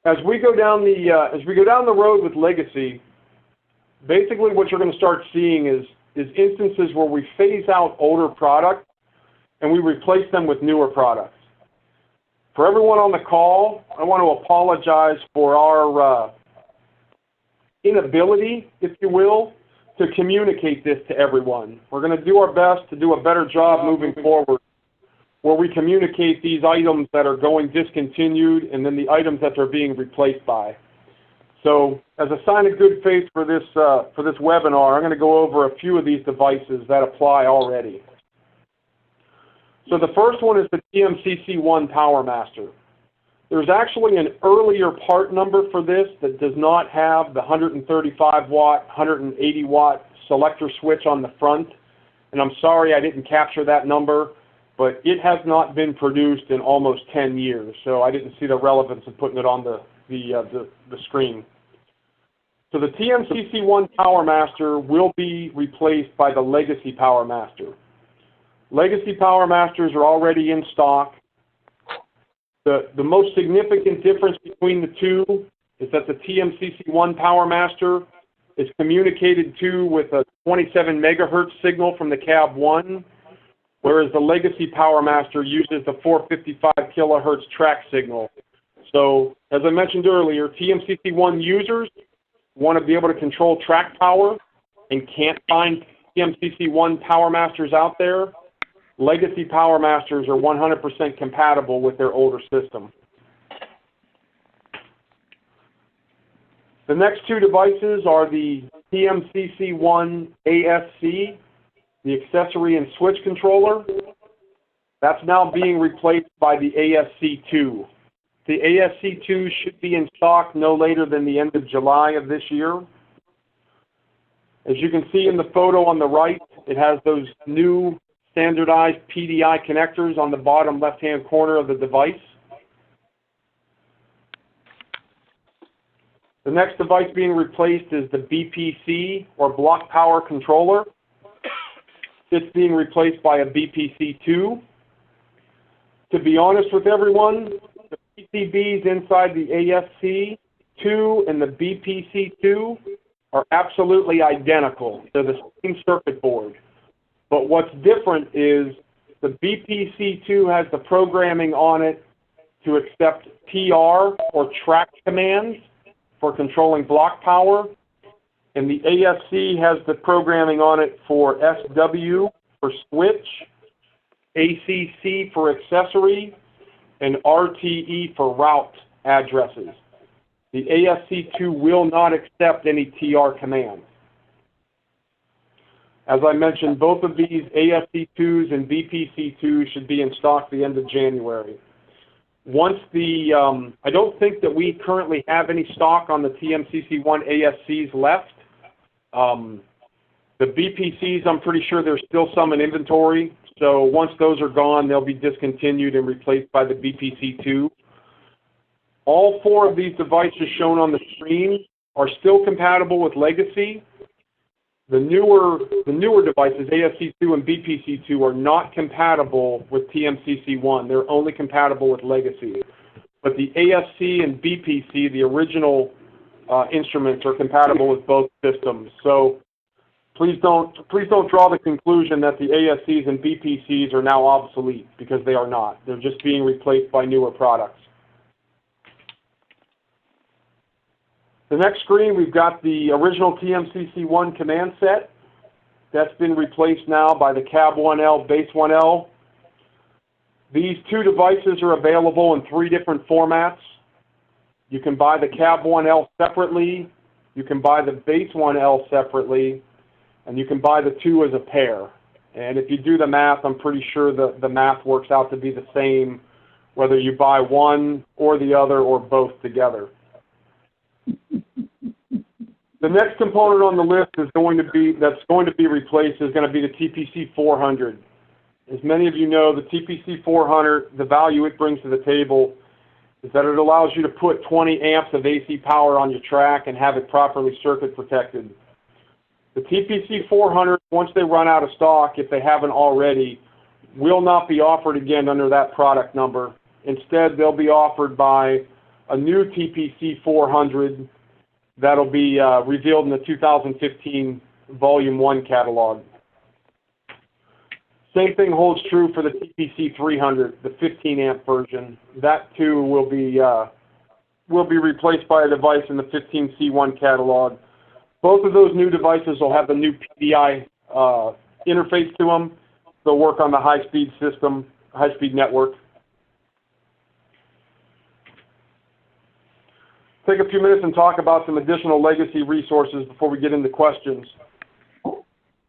as we go down the road with legacy, basically what you're going to start seeing is instances where we phase out older products and we replace them with newer products. For everyone on the call, I want to apologize for our inability, if you will, to communicate this to everyone. We're going to do our best to do a better job moving forward, where we communicate these items that are going discontinued and then the items that they're being replaced by. So as a sign of good faith for this webinar, I'm going to go over a few of these devices that apply already. So the first one is the TMCC1 PowerMaster. There's actually an earlier part number for this that does not have the 135 watt, 180 watt selector switch on the front. And I'm sorry I didn't capture that number, but it has not been produced in almost 10 years. So I didn't see the relevance of putting it on the screen. So the TMCC1 PowerMaster will be replaced by the Legacy PowerMaster. Legacy PowerMasters are already in stock. The most significant difference between the two is that the TMCC1 PowerMaster is communicated to with a 27 megahertz signal from the cab 1, whereas the Legacy PowerMaster uses the 455 kilohertz track signal. So, as I mentioned earlier, TMCC1 users want to be able to control track power and can't find TMCC1 PowerMasters out there. Legacy PowerMasters are 100% compatible with their older system. The next two devices are the TMCC1 ASC, the accessory and switch controller. That's now being replaced by the ASC2. The ASC2 should be in stock no later than the end of July of this year. As you can see in the photo on the right, it has those new standardized PDI connectors on the bottom left-hand corner of the device. The next device being replaced is the BPC, or block power controller. It's being replaced by a BPC2. To be honest with everyone, the PCBs inside the ASC2 and the BPC2 are absolutely identical. They're the same circuit board. But what's different is the BPC2 has the programming on it to accept PR, or track commands, for controlling block power, and the ASC has the programming on it for SW for switch, ACC for accessory, and RTE for route addresses. The ASC2 will not accept any TR commands. As I mentioned, both of these ASC2s and BPC2s should be in stock the end of January. Once I don't think that we currently have any stock on the TMCC1 ASCs left. The BPCs, I'm pretty sure there's still some in inventory. So once those are gone, they'll be discontinued and replaced by the BPC2. All four of these devices shown on the screen are still compatible with Legacy. The newer devices, ASC2 and BPC2, are not compatible with TMCC1. They're only compatible with Legacy. But the ASC and BPC, the original instruments, are compatible with both systems. So please don't draw the conclusion that the ASCs and BPCs are now obsolete, because they are not. They're just being replaced by newer products. The next screen, we've got the original TMCC1 command set. That's been replaced now by the Cab 1L, Base 1L. These two devices are available in 3 different formats. You can buy the Cab 1L separately, you can buy the Base 1L separately, and you can buy the two as a pair. And if you do the math, I'm pretty sure the math works out to be the same, whether you buy one or the other or both together. The next component on the list that's going to be replaced is going to be the TPC 400. As many of you know, the TPC 400, the value it brings to the table is that it allows you to put 20 amps of AC power on your track and have it properly circuit protected. The TPC 400, once they run out of stock, if they haven't already, will not be offered again under that product number. Instead, they'll be offered by a new TPC 400 that'll be revealed in the 2015 Volume 1 catalog. Same thing holds true for the TPC 300, the 15 amp version. That too will be replaced by a device in the 15C1 catalog. Both of those new devices will have the new PDI interface to them. They'll work on the high-speed system, high-speed network. Take a few minutes and talk about some additional legacy resources before we get into questions.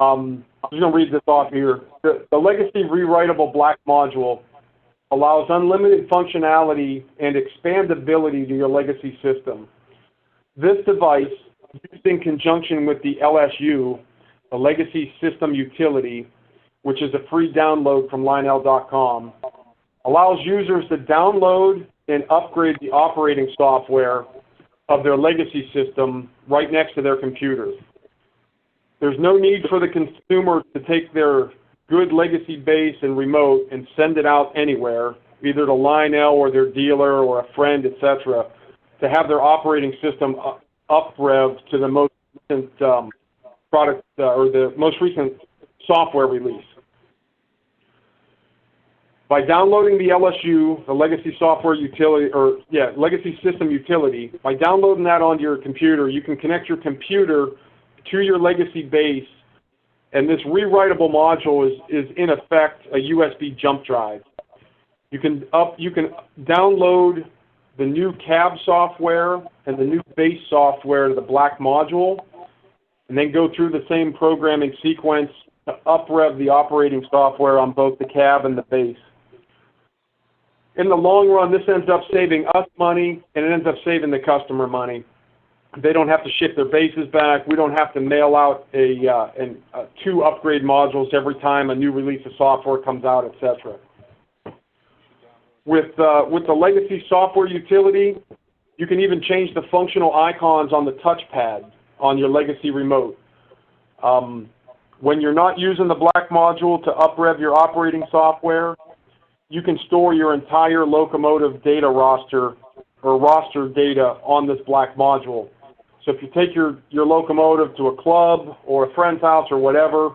I'm just going to read this off here. The legacy rewritable black module allows unlimited functionality and expandability to your legacy system. This device, used in conjunction with the LSU, the Legacy System Utility, which is a free download from Lionel.com, allows users to download and upgrade the operating software of their legacy system right next to their computer. There's no need for the consumer to take their good legacy base and remote and send it out anywhere, either to Lionel or their dealer or a friend, etc., to have their operating system up-rev to the most recent product or the most recent software release. By downloading the LSU, the Legacy Software Utility, Legacy System Utility, by downloading that onto your computer, you can connect your computer to your legacy base, and this rewritable module is in effect a USB jump drive. You can download the new cab software and the new base software to the black module, and then go through the same programming sequence to up-rev the operating software on both the cab and the base. In the long run, this ends up saving us money, and it ends up saving the customer money. They don't have to ship their bases back. We don't have to mail out two upgrade modules every time a new release of software comes out, etc. With the Legacy Software Utility, you can even change the functional icons on the touchpad on your legacy remote. When you're not using the black module to up-rev your operating software, you can store your entire locomotive data roster or roster data on this black module. So if you take your locomotive to a club or a friend's house or whatever,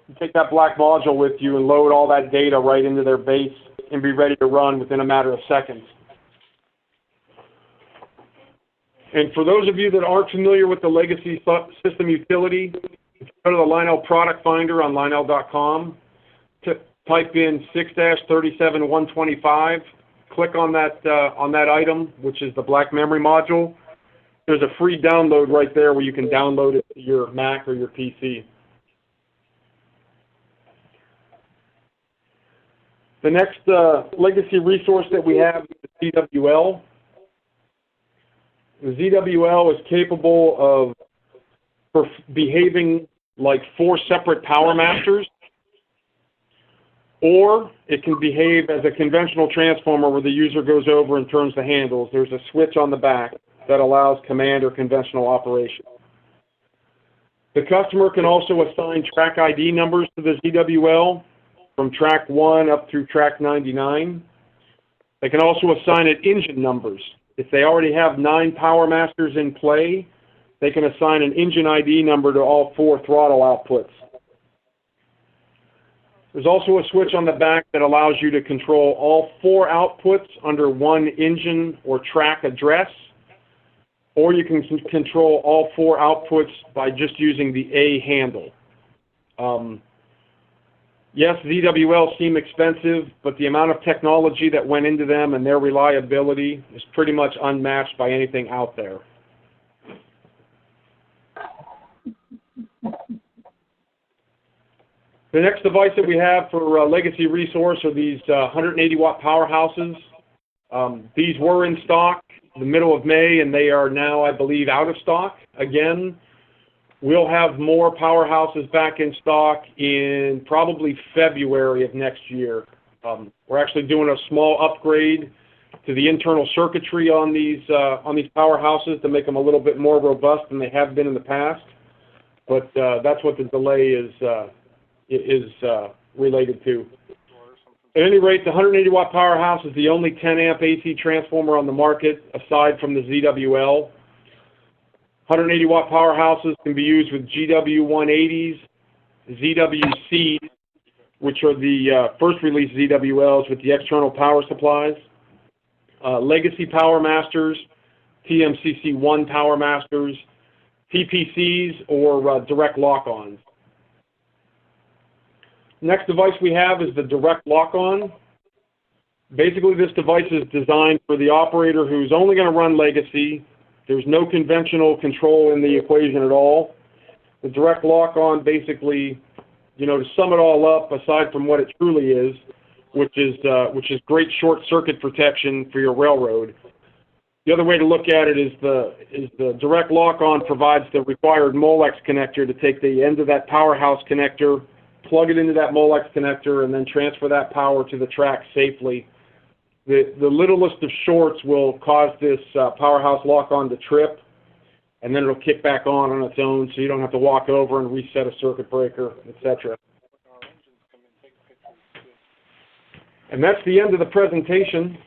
you take that black module with you and load all that data right into their base and be ready to run within a matter of seconds. And for those of you that aren't familiar with the Legacy System Utility, go to the Lionel Product Finder on Lionel.com, type in 6-37125, click on that item, which is the black memory module. There's a free download right there where you can download it to your Mac or your PC. The next legacy resource that we have is the ZWL. The ZWL is capable of behaving like 4 separate power masters, or it can behave as a conventional transformer where the user goes over and turns the handles. There's a switch on the back that allows command or conventional operation. The customer can also assign track ID numbers to the ZWL from track 1 up through track 99. They can also assign it engine numbers. If they already have 9 power masters in play, they can assign an engine ID number to all 4 throttle outputs. There's also a switch on the back that allows you to control all 4 outputs under one engine or track address, or you can control all 4 outputs by just using the A handle. Yes, ZWL seem expensive, but the amount of technology that went into them and their reliability is pretty much unmatched by anything out there. The next device that we have for legacy resource are these 180-watt Powerhouses. These were in stock in the middle of May, and they are now, I believe, out of stock again. We'll have more Powerhouses back in stock in probably February of next year. We're actually doing a small upgrade to the internal circuitry on these Powerhouses to make them a little bit more robust than they have been in the past. But that's what the delay is related to. At any rate, the 180 watt Powerhouse is the only 10 amp AC transformer on the market aside from the ZWL. 180 watt Powerhouses can be used with GW 180s, ZWCs, which are the first release ZWLs with the external power supplies, Legacy Power Masters, TMCC1 Power Masters, TPCs, or direct lock-ons. Next device we have is the direct lock-on. Basically, this device is designed for the operator who's only going to run legacy. There's no conventional control in the equation at all. The direct lock-on basically, to sum it all up, aside from what it truly is, which is great short circuit protection for your railroad. The other way to look at it is the direct lock-on provides the required Molex connector to take the end of that Powerhouse connector, plug it into that Molex connector, and then transfer that power to the track safely. The littlest of shorts will cause this Powerhouse lock-on to trip, and then it'll kick back on its own, so you don't have to walk over and reset a circuit breaker, etc. And that's the end of the presentation.